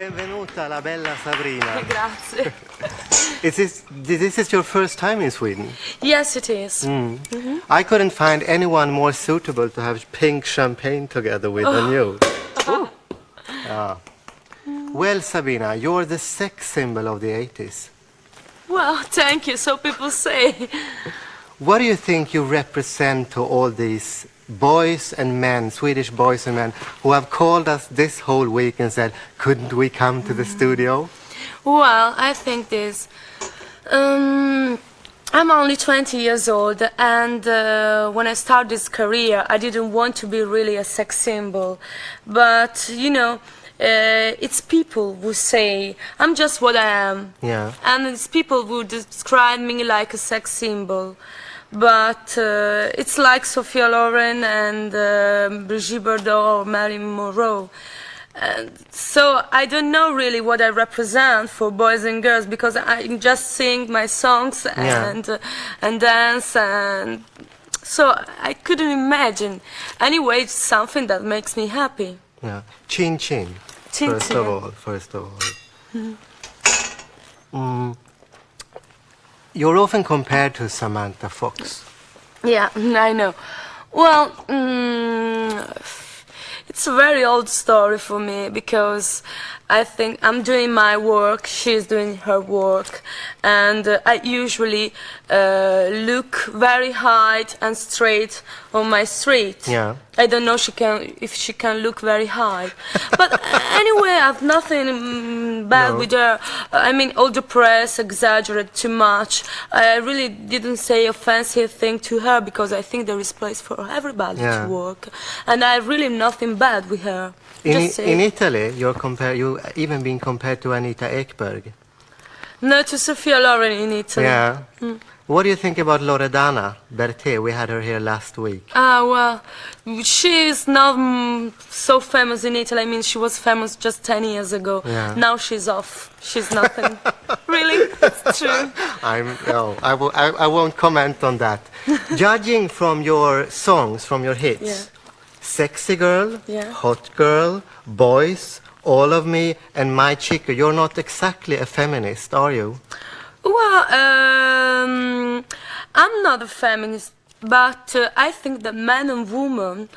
Benvenuta, la bella Sabrina. Grazie. This is your first time in Sweden? Yes, it is. I couldn't find anyone more suitable to have pink champagne together with than you. Yeah. Well, Sabrina, you're the sex symbol of the 80s. Well, thank you, so people say. What do you think you represent to all these boys and men, Swedish boys and men, who have called us this whole week and said, couldn't we come to the studio? Well, I think this. I'm only 20 years old, and when I started this career, I didn't want to be really a sex symbol. But, you know, it's people who say, I'm just what I am. Yeah. And it's people who describe me like a sex symbol. But it's like Sophia Loren and Brigitte Bardot or Marilyn Monroe. And so I don't know really what I represent for boys and girls, because I just sing my songs and dance, and so I couldn't imagine. Anyway, it's something that makes me happy. Yeah. Chin chin. Chin First chin. of all. You're often compared to Samantha Fox. Yeah, I know. Well, it's a very old story for me, because I think I'm doing my work, she's doing her work, and I usually look very high and straight on my street. Yeah. I don't know if she can look very high. But anyway, I have nothing bad with her. I mean, all the press exaggerate too much. I really didn't say offensive thing to her, because I think there is place for everybody to work. And I really have nothing bad with her. In Italy, you even been compared to Anita Ekberg. No, to Sophia Loren in Italy. Yeah. What do you think about Loredana Bertè? We had her here last week. Ah, well, she is not so famous in Italy. I mean, she was famous just 10 years ago. Yeah. Now she's off. She's nothing. Really? It's true. I won't comment on that. Judging from your songs, from your hits, Sexy Girl, Hot Girl, Boys, All of Me, and My Chica, you're not exactly a feminist, are you? Well, I'm not a feminist, but I think that men and women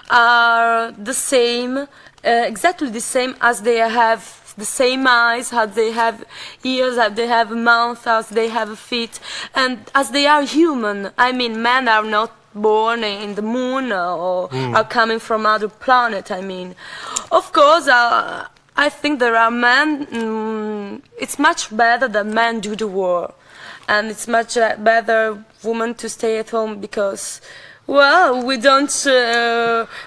are the same, exactly the same, as they have the same eyes, as they have ears, as they have a mouth, as they have feet, and as they are human. I mean, men are not born in the moon or are coming from other planet. I mean, of course, I think there are men. It's much better that men do the war, and it's much better women to stay at home, because, well, we don't.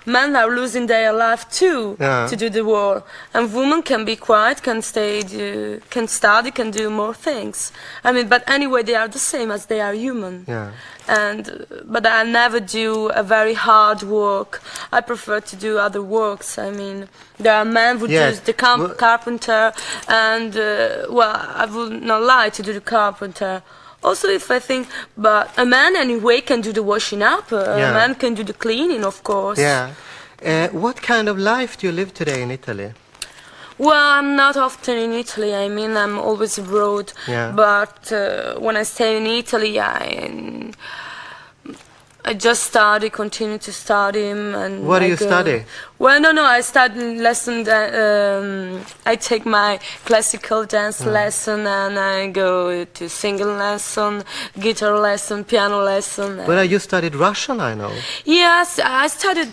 Men are losing their life too to do the war, and women can be quiet, can stay, can study, can do more things. I mean, but anyway, they are the same, as they are human. Yeah. But I never do a very hard work. I prefer to do other works. I mean, there are men who do the carpenter, and well, I would not lie to do the carpenter. Also, if I think, but a man anyway can do the washing up. A man can do the cleaning, of course. Yeah. What kind of life do you live today in Italy? Well, I'm not often in Italy. I mean, I'm always abroad. Yeah. But when I stay in Italy, I just study, continue to study. And what do you study? Well, no, I study lesson. I take my classical dance lesson, and I go to singing lesson, guitar lesson, piano lesson. Well, you studied Russian, I know. Yes, I studied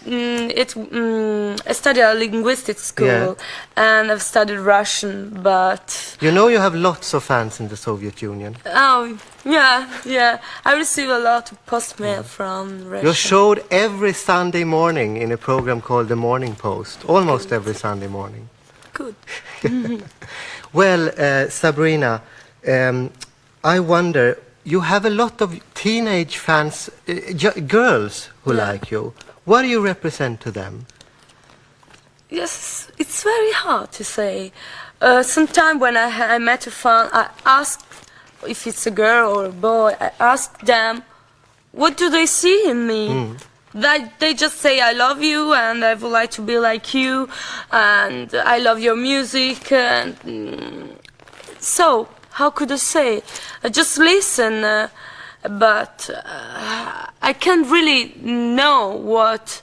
I studied at a linguistics school, and I've studied Russian, but... You know you have lots of fans in the Soviet Union. Oh, yeah. I receive a lot of post-mail from Russia. You're showed every Sunday morning in a program called The Morning Post, almost every Sunday morning. Good. Well, Sabrina, I wonder, you have a lot of teenage fans, girls who like you. What do you represent to them? Yes, it's very hard to say. Sometimes when I met a fan, I ask if it's a girl or a boy, I ask them, what do they see in me? they just say I love you and I would like to be like you and I love your music and so how could I say? I just listen, but I can't really know what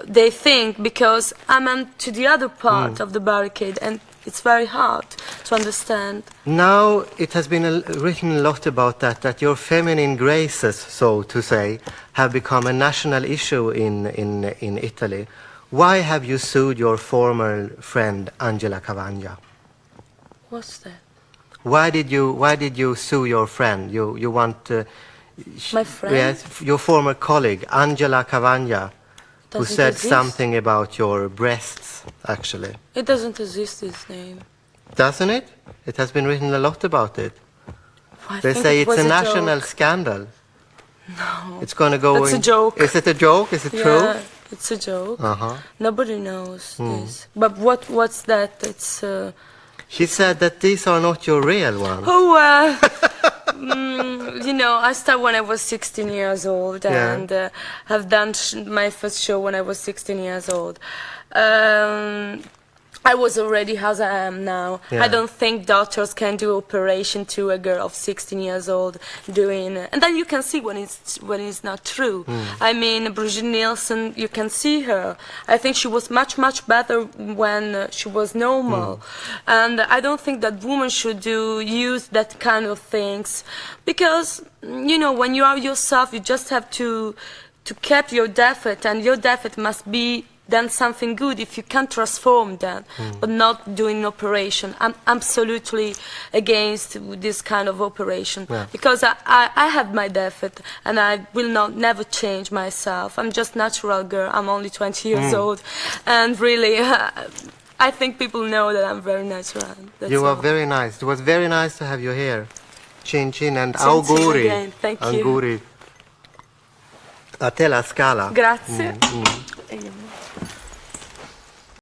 they think because I'm to the other part of the barricade and it's very hard to understand. Now it has been written a lot about that your feminine graces, so to say, have become a national issue in Italy. Why have you sued your former friend Angela Cavagna? What's that? Why did you sue your friend? You want my friend? Yes, your former colleague Angela Cavagna, who said exist. something about your breasts, actually. It doesn't exist, his name. Doesn't it? It has been written a lot about it. I They think say it it's was a national joke. scandal. No. It's going to go That's in... a joke. Is it a joke? Is it true? Yeah, it's a joke. Uh-huh. Nobody knows this. But what's that? It's... She said that these are not your real ones. Oh, you know, I started when I was 16 years old and have done my first show when I was 16 years old. I was already as I am now. Yeah. I don't think doctors can do operation to a girl of 16 years old doing, and then you can see when it's not true. I mean, Brigitte Nielsen, you can see her. I think she was much better when she was normal, and I don't think that women should use that kind of things because you know when you are yourself, you just have to keep your defect, and your defect must be then something good if you can transform that, but not doing operation. I'm absolutely against this kind of operation because I have my defect and I will never change myself. I'm just natural girl. I'm only 20 years old, and really, I think people know that I'm very natural. That's You all. are very nice. It was very nice to have you here. Chin chin and Chin chin auguri. again. Thank you. Auguri. A te la scala. Grazie.